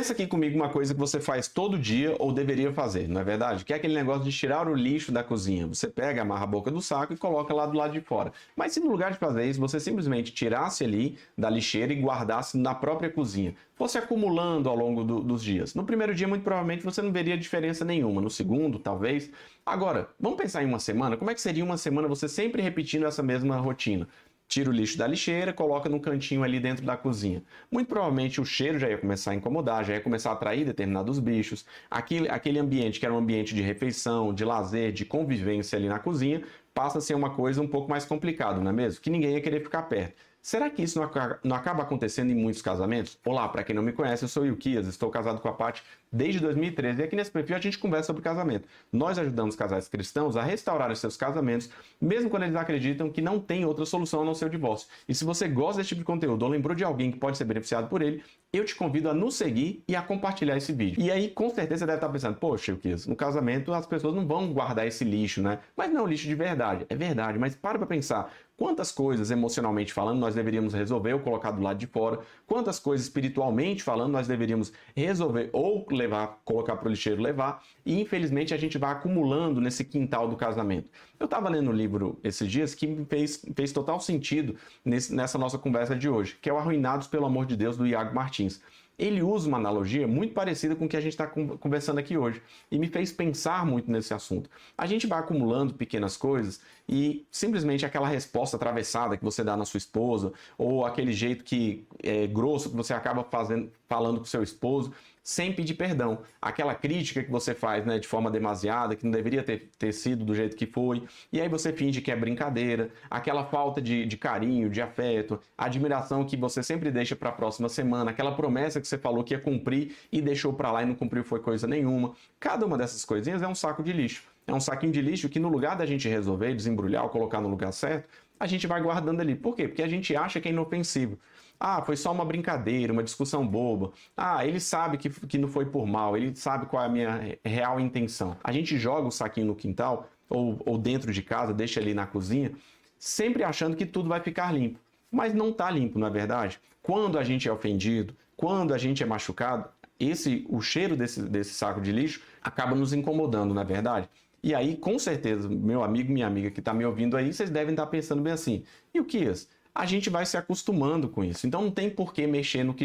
Pensa aqui comigo uma coisa que você faz todo dia ou deveria fazer, não é verdade? Que é aquele negócio de tirar o lixo da cozinha. Você pega, amarra a boca do saco e coloca lá do lado de fora. Mas se no lugar de fazer isso, você simplesmente tirasse ali da lixeira e guardasse na própria cozinha, fosse acumulando ao longo dos dias. No primeiro dia, muito provavelmente, você não veria diferença nenhuma. No segundo, talvez. Agora, vamos pensar em uma semana? Como é que seria uma semana você sempre repetindo essa mesma rotina? Tira o lixo da lixeira, coloca num cantinho ali dentro da cozinha. Muito provavelmente o cheiro já ia começar a incomodar, já ia começar a atrair determinados bichos. Aquele ambiente que era um ambiente de refeição, de lazer, de convivência ali na cozinha, passa a ser uma coisa um pouco mais complicada, não é mesmo? Que ninguém ia querer ficar perto. Será que isso não acaba acontecendo em muitos casamentos? Olá, para quem não me conhece, eu sou o Ilquias, estou casado com a Paty desde 2013 e aqui nesse perfil a gente conversa sobre casamento. Nós ajudamos casais cristãos a restaurar os seus casamentos, mesmo quando eles acreditam que não tem outra solução a não ser o divórcio. E se você gosta desse tipo de conteúdo ou lembrou de alguém que pode ser beneficiado por ele, eu te convido a nos seguir e a compartilhar esse vídeo. E aí, com certeza, você deve estar pensando, poxa, Ilquias, no casamento as pessoas não vão guardar esse lixo, né? Mas não é um lixo de verdade. É verdade, mas para pensar. Quantas coisas, emocionalmente falando, nós deveríamos resolver ou colocar do lado de fora? Quantas coisas, espiritualmente falando, nós deveríamos resolver ou levar, colocar para o lixeiro levar? E, infelizmente, a gente vai acumulando nesse quintal do casamento. Eu estava lendo um livro esses dias que me fez total sentido nessa nossa conversa de hoje, que é o Arruinados pelo Amor de Deus, do Iago Martins. Ele usa uma analogia muito parecida com o que a gente está conversando aqui hoje e me fez pensar muito nesse assunto. A gente vai acumulando pequenas coisas e simplesmente aquela resposta atravessada que você dá na sua esposa ou aquele jeito que é grosso que você acaba falando com seu esposo sem pedir perdão. Aquela crítica que você faz, né, de forma demasiada, que não deveria ter sido do jeito que foi, e aí você finge que é brincadeira, aquela falta de carinho, de afeto, admiração que você sempre deixa para a próxima semana, aquela promessa que você falou que ia cumprir e deixou para lá e não cumpriu foi coisa nenhuma. Cada uma dessas coisinhas é um saco de lixo. É um saquinho de lixo que no lugar da gente resolver, desembrulhar ou colocar no lugar certo, a gente vai guardando ali. Por quê? Porque a gente acha que é inofensivo. Ah, foi só uma brincadeira, uma discussão boba. Ah, ele sabe que não foi por mal, ele sabe qual é a minha real intenção. A gente joga o saquinho no quintal ou dentro de casa, deixa ali na cozinha, sempre achando que tudo vai ficar limpo. Mas não está limpo, não é verdade? Quando a gente é ofendido, quando a gente é machucado, o cheiro desse saco de lixo acaba nos incomodando, não é verdade? E aí, com certeza, meu amigo, minha amiga que está me ouvindo aí, vocês devem estar pensando bem assim, Ilquias, a gente vai se acostumando com isso. Então não tem por que mexer no que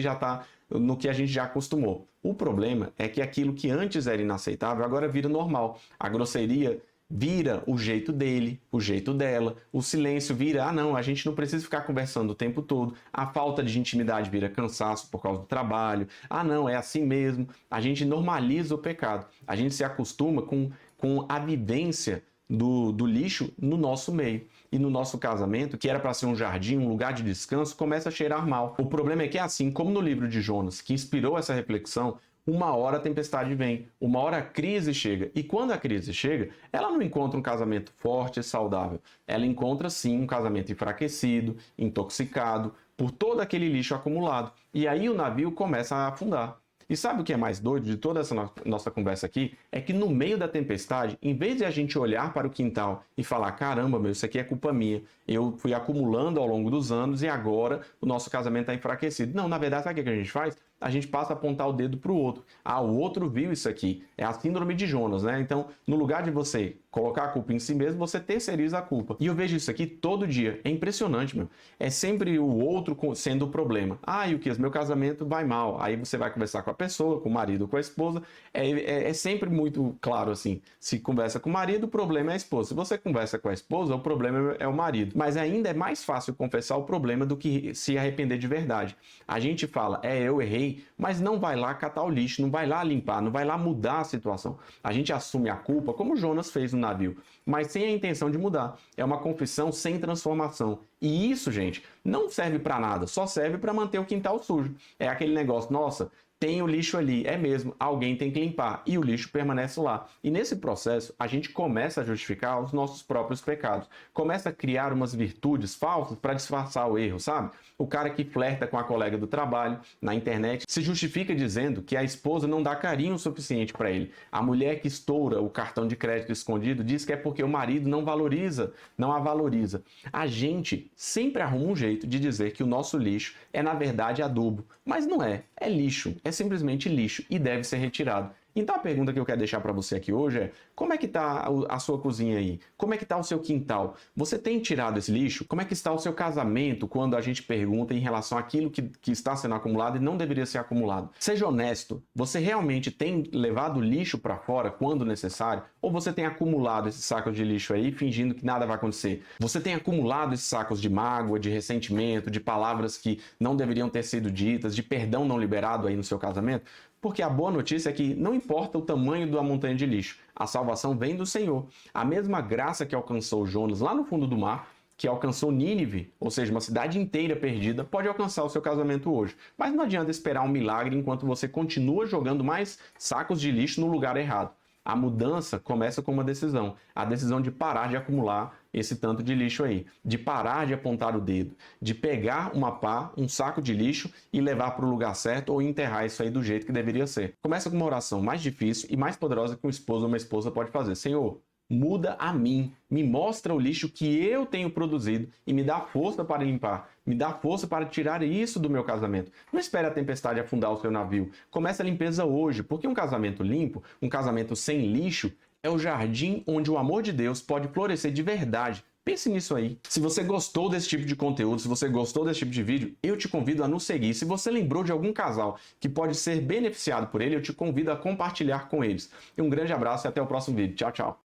a gente já acostumou. O problema é que aquilo que antes era inaceitável agora vira normal. A grosseria vira o jeito dele, o jeito dela, o silêncio vira, não, a gente não precisa ficar conversando o tempo todo, a falta de intimidade vira cansaço por causa do trabalho, não, é assim mesmo. A gente normaliza o pecado, a gente se acostuma com a vivência do lixo no nosso meio. E no nosso casamento, que era para ser um jardim, um lugar de descanso, começa a cheirar mal. O problema é que é assim, como no livro de Jonas, que inspirou essa reflexão, uma hora a tempestade vem, uma hora a crise chega. E quando a crise chega, ela não encontra um casamento forte e saudável. Ela encontra sim um casamento enfraquecido, intoxicado, por todo aquele lixo acumulado. E aí o navio começa a afundar. E sabe o que é mais doido de toda essa nossa conversa aqui? É que no meio da tempestade, em vez de a gente olhar para o quintal e falar, caramba, meu, isso aqui é culpa minha, eu fui acumulando ao longo dos anos e agora o nosso casamento está enfraquecido. Não, na verdade, sabe o que a gente faz? A gente passa a apontar o dedo para o outro. Ah, o outro viu isso aqui. É a síndrome de Jonas, né? Então, no lugar de você colocar a culpa em si mesmo, você terceiriza a culpa. E eu vejo isso aqui todo dia. É impressionante, meu. É sempre o outro sendo o problema. Ah, Ilquias, meu casamento vai mal. Aí você vai conversar com a pessoa, com o marido, com a esposa. É sempre muito claro assim. Se conversa com o marido, o problema é a esposa. Se você conversa com a esposa, o problema é o marido. Mas ainda é mais fácil confessar o problema do que se arrepender de verdade. A gente fala, eu errei, mas não vai lá catar o lixo, não vai lá limpar, não vai lá mudar a situação. A gente assume a culpa, como Jonas fez no navio, mas sem a intenção de mudar. É uma confissão sem transformação. E isso, gente, não serve para nada, só serve para manter o quintal sujo. É aquele negócio, nossa, tem o lixo ali, é mesmo, alguém tem que limpar e o lixo permanece lá. E nesse processo, a gente começa a justificar os nossos próprios pecados. Começa a criar umas virtudes falsas para disfarçar o erro, sabe? O cara que flerta com a colega do trabalho na internet se justifica dizendo que a esposa não dá carinho suficiente para ele. A mulher que estoura o cartão de crédito escondido diz que é porque o marido não a valoriza. A gente sempre arruma um jeito de dizer que o nosso lixo é, na verdade, adubo. Mas não é. É lixo. é simplesmente lixo e deve ser retirado. Então a pergunta que eu quero deixar para você aqui hoje é: como é que está a sua cozinha aí? Como é que está o seu quintal? Você tem tirado esse lixo? Como é que está o seu casamento quando a gente pergunta em relação àquilo que está sendo acumulado e não deveria ser acumulado? Seja honesto, você realmente tem levado lixo para fora quando necessário? Ou você tem acumulado esses sacos de lixo aí fingindo que nada vai acontecer? Você tem acumulado esses sacos de mágoa, de ressentimento, de palavras que não deveriam ter sido ditas, de perdão não liberado aí no seu casamento? Porque a boa notícia é que não importa o tamanho da montanha de lixo, a salvação vem do Senhor. A mesma graça que alcançou Jonas lá no fundo do mar, que alcançou Nínive, ou seja, uma cidade inteira perdida, pode alcançar o seu casamento hoje. Mas não adianta esperar um milagre enquanto você continua jogando mais sacos de lixo no lugar errado. A mudança começa com uma decisão, a decisão de parar de acumular esse tanto de lixo aí, de parar de apontar o dedo, de pegar uma pá, um saco de lixo e levar para o lugar certo ou enterrar isso aí do jeito que deveria ser. Começa com uma oração mais difícil e mais poderosa que um esposo ou uma esposa pode fazer. Senhor, muda a mim, me mostra o lixo que eu tenho produzido e me dá força para limpar, me dá força para tirar isso do meu casamento. Não espere a tempestade afundar o seu navio, comece a limpeza hoje, porque um casamento limpo, um casamento sem lixo, é o jardim onde o amor de Deus pode florescer de verdade. Pense nisso aí. Se você gostou desse tipo de conteúdo, se você gostou desse tipo de vídeo, eu te convido a nos seguir. Se você lembrou de algum casal que pode ser beneficiado por ele, eu te convido a compartilhar com eles. Um grande abraço e até o próximo vídeo. Tchau, tchau.